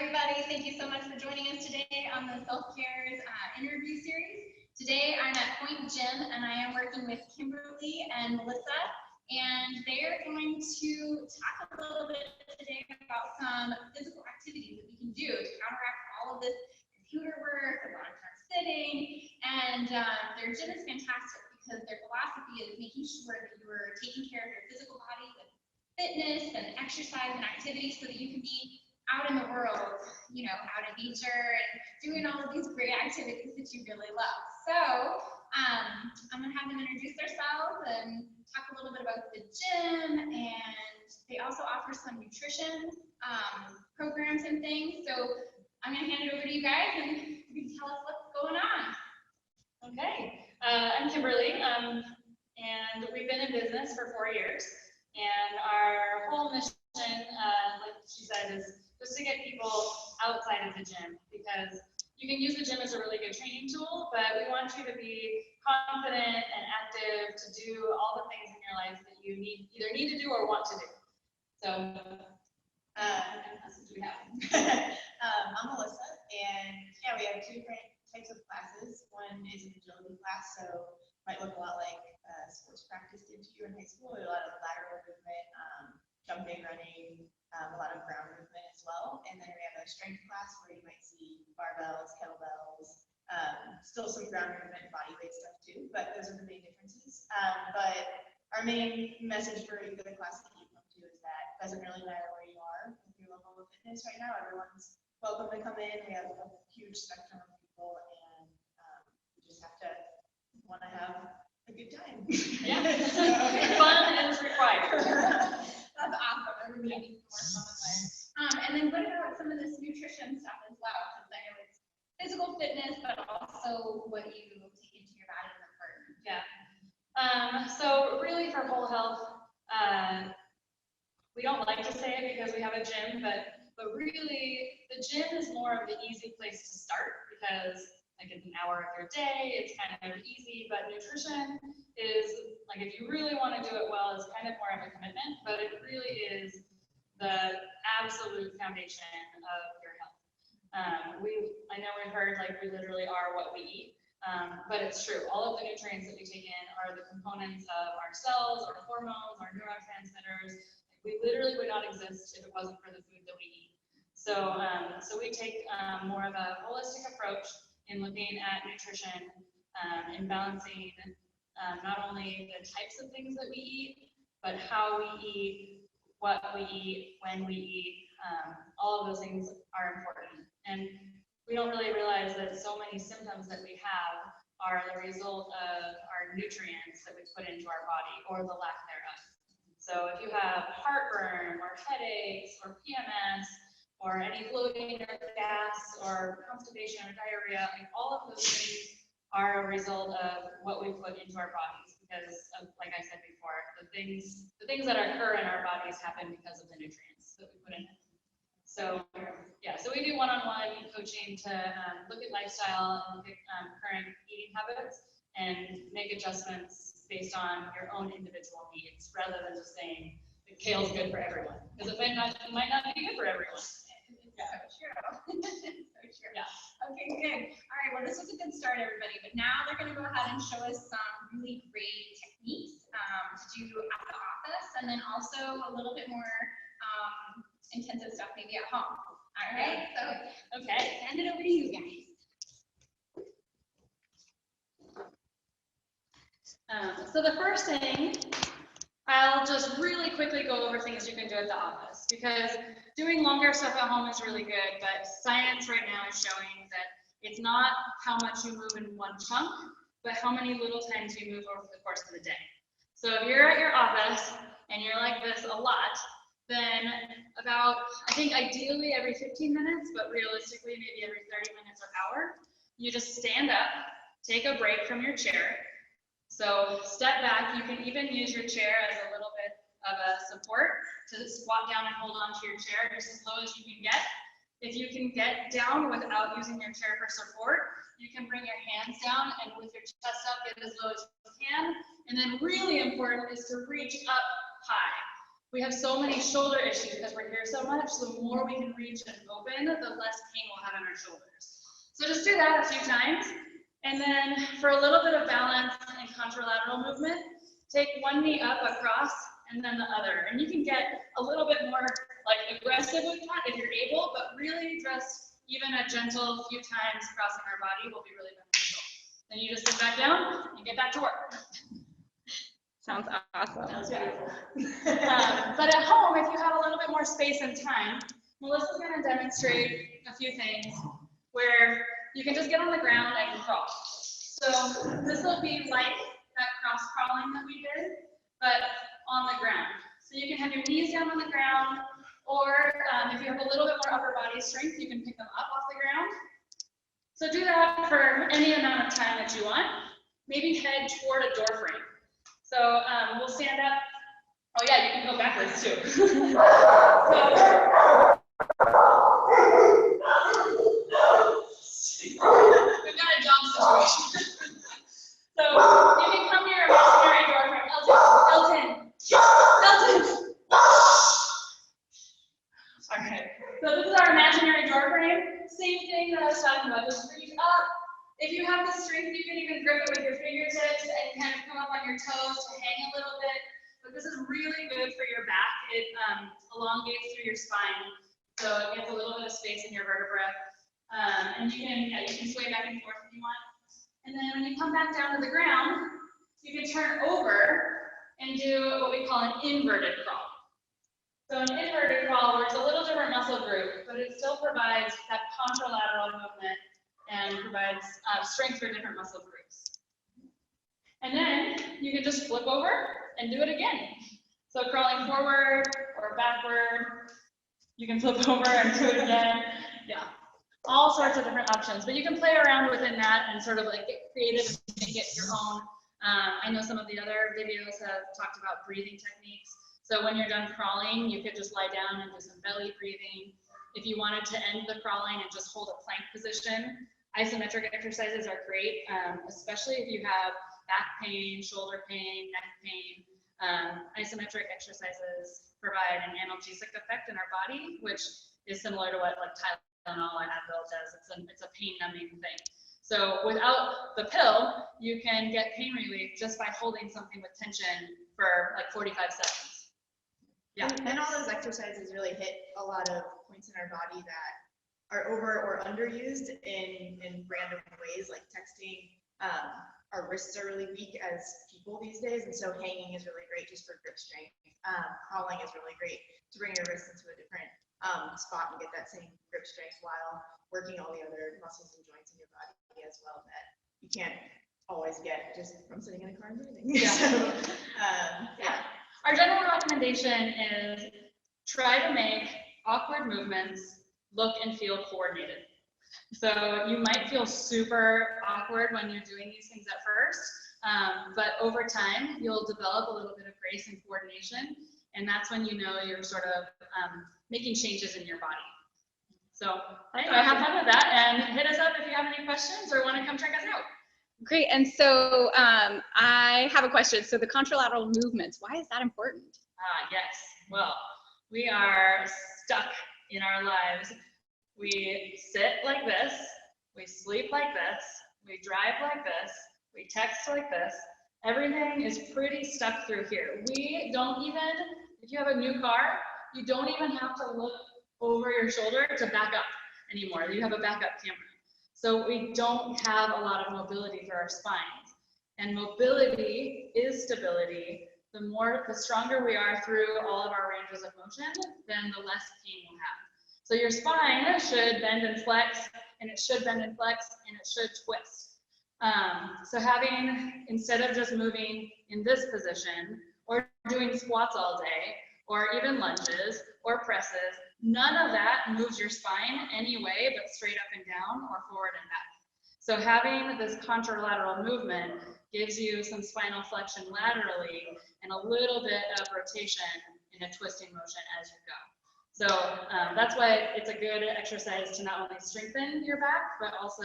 everybody. Thank you so much for joining us today on the Self-Care's interview series. Today, I'm at Point Gym, and I am working with Kimberly and Melissa, and they're going to talk a little bit today about some physical activities that we can do to counteract all of this computer work, a lot of time sitting, and their gym is fantastic because their philosophy is making sure that you are taking care of your physical body with fitness and exercise and activity so that you can be out in the world, you know, out in nature and doing all of these great activities that you really love. So I'm going to have them introduce themselves and talk a little bit about the gym, and they also offer some nutrition programs and things. So I'm going to hand it over to you guys, and you can tell us what's going on. Okay, I'm Kimberly, and we've been in business for 4 years, and our whole mission, like she said, is just to get people outside of the gym, because you can use the gym as a really good training tool, but we want you to be confident and active to do all the things in your life that you either need to do or want to do. So, that's what we have. I'm Melissa, and yeah, we have 2 different types of classes. One is an agility class, so it might look a lot like sports practice did to you in high school. A lot of lateral movement, jumping, running, a lot of ground movement as well. And then we have a strength class where you might see barbells, kettlebells, still some ground movement and body weight stuff too, but those are the main differences. But our main message for the class that you come to is that it doesn't really matter where you are with your level of fitness right now. Everyone's welcome to come in. We have a huge spectrum of people, and you just have to want to have a good time. Yeah, fun is required. That's awesome. Everybody needs more fun in life. And then what about some of this nutrition stuff as well? Because I know it's physical fitness, but also what you take into your body is important. Yeah. So really for whole health, we don't like to say it because we have a gym, but really the gym is more of the easy place to start, because like it's an hour of your day, it's kind of easy, but nutrition is, like, if you really want to do it well, it's kind of more of a commitment, but it really is the absolute foundation of your health. I know we've heard, like, we literally are what we eat, but it's true. All of the nutrients that we take in are the components of our cells, our hormones, our neurotransmitters. We literally would not exist if it wasn't for the food that we eat. So we take more of a holistic approach in looking at nutrition and balancing not only the types of things that we eat, but how we eat, what we eat, when we eat. All of those things are important. And we don't really realize that so many symptoms that we have are the result of our nutrients that we put into our body, or the lack thereof. So if you have heartburn or headaches or PMS or any bloating or gas or constipation or diarrhea, like all of those things are a result of what we put into our bodies, because of, like I said before, the things that occur in our bodies happen because of the nutrients that we put in it. So yeah, so we do one-on-one coaching to look at lifestyle and look at current eating habits and make adjustments based on your own individual needs, rather than just saying the kale's good for everyone, because it might not be good for everyone. Yeah. So true. So true. Yeah. Okay, good. All right, well, this was a good start, everybody, but now they're going to go ahead and show us some really great techniques to do at the office, and then also a little bit more intensive stuff maybe at home. All right, so okay, hand it over to you guys. So the first thing, I'll just really quickly go over things you can do at the office, because doing longer stuff at home is really good, but science right now is showing that it's not how much you move in one chunk, but how many little times you move over the course of the day. So if you're at your office and you're like this a lot, then about, I think ideally every 15 minutes, but realistically maybe every 30 minutes or hour, you just stand up, take a break from your chair. So step back. You can even use your chair as a little bit of a support to squat down and hold on to your chair just as low as you can get. If you can get down without using your chair for support, you can bring your hands down and with your chest up, get as low as you can. And then really important is to reach up high. We have so many shoulder issues because we're here so much. So the more we can reach and open, the less pain we'll have in our shoulders. So just do that a few times. And then for a little bit of balance and contralateral movement, take one knee up across and then the other. And you can get a little bit more like aggressive with that if you're able, but really just even a gentle few times crossing our body will be really beneficial. Then you just sit back down and get back to work. Sounds awesome. Sounds beautiful. But at home, if you have a little bit more space and time, Melissa's going to demonstrate a few things where you can just get on the ground and crawl. So this will be like that cross crawling that we did, but on the ground. So you can have your knees down on the ground, or if you have a little bit more upper body strength, you can pick them up off the ground. So do that for any amount of time that you want. Maybe head toward a door frame. So we'll stand up. Oh yeah, you can go backwards too. We've got a job situation. So you can come to your imaginary door frame. Elton. All right. So this is our imaginary door frame. Same thing that I was talking about. Just reach up. If you have the strength, you can even grip it with your fingertips and kind of come up on your toes to hang a little bit. But this is really good for your back. It elongates through your spine, so it gets a little bit of space in your vertebra. And you can sway back and forth if you want. And then when you come back down to the ground, you can turn over and do what we call an inverted crawl. So an inverted crawl works a little different muscle group, but it still provides that contralateral movement and provides strength for different muscle groups. And then you can just flip over and do it again. So crawling forward or backward, you can flip over and do it again. Yeah, all sorts of different options, but you can play around within that and sort of like get creative and make it your own. I know some of the other videos have talked about breathing techniques. So when you're done crawling, you could just lie down and do some belly breathing. If you wanted to end the crawling and just hold a plank position, isometric exercises are great, especially if you have back pain, shoulder pain, neck pain. Isometric exercises provide an analgesic effect in our body, which is similar to what like Tylenol or Advil does. It's a pain numbing thing. So without the pill, you can get pain relief just by holding something with tension for like 45 seconds. Yeah. And all those exercises really hit a lot of points in our body that are over or underused in random ways, like texting. Our wrists are really weak as people these days, and so hanging is really great just for grip strength. Crawling is really great to bring your wrists into a different spot and get that same grip strength while working all the other muscles and joints in your body as well that you can't always get just from sitting in a car and breathing. Yeah. So, Yeah. Our general recommendation is try to make awkward movements look and feel coordinated. So you might feel super awkward when you're doing these things at first, but over time you'll develop a little bit of grace and coordination, and that's when you know you're sort of making changes in your body. So have fun with that, and hit us up if you have any questions or want to come check us out. Great. And so I have a question. So the contralateral movements, why is that important? Yes. Well, we are stuck in our lives. We sit like this, we sleep like this, we drive like this, we text like this. Everything is pretty stuck through here. We don't even, if you have a new car, you don't even have to look over your shoulder to back up anymore. You have a backup camera. So we don't have a lot of mobility for our spines. And mobility is stability. The stronger we are through all of our ranges of motion, then the less pain we'll have. So your spine should bend and flex, and it should bend and flex, and it should twist. So having, instead of just moving in this position, or doing squats all day, or even lunges, or presses, none of that moves your spine any way but straight up and down, or forward and back. So having this contralateral movement gives you some spinal flexion laterally, and a little bit of rotation in a twisting motion as you go. So that's why it's a good exercise to not only strengthen your back, but also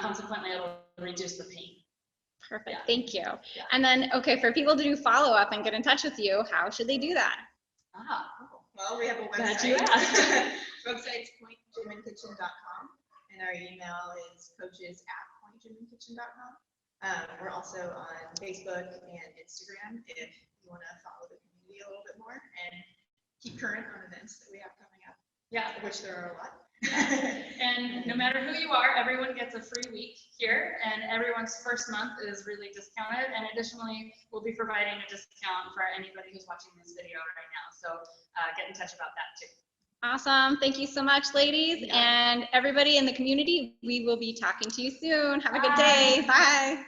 consequently it'll reduce the pain. Perfect. Yeah. Thank you. Yeah. And then, okay, for people to do follow up and get in touch with you, how should they do that? Well, we have a Glad website. you asked. Website's pointgymandkitchen.com, and our email is coaches@pointgymandkitchen.com. We're also on Facebook and Instagram if you want to follow the community a little bit more and keep current on events that we have coming up, Yeah, of which there are a lot. and no matter who you are, everyone gets a free week here, and everyone's first month is really discounted. And additionally, we'll be providing a discount for anybody who's watching this video right now. So get in touch about that too. Awesome. Thank you so much, ladies. Yeah. And everybody in the community, we will be talking to you soon. Have a good day. Bye.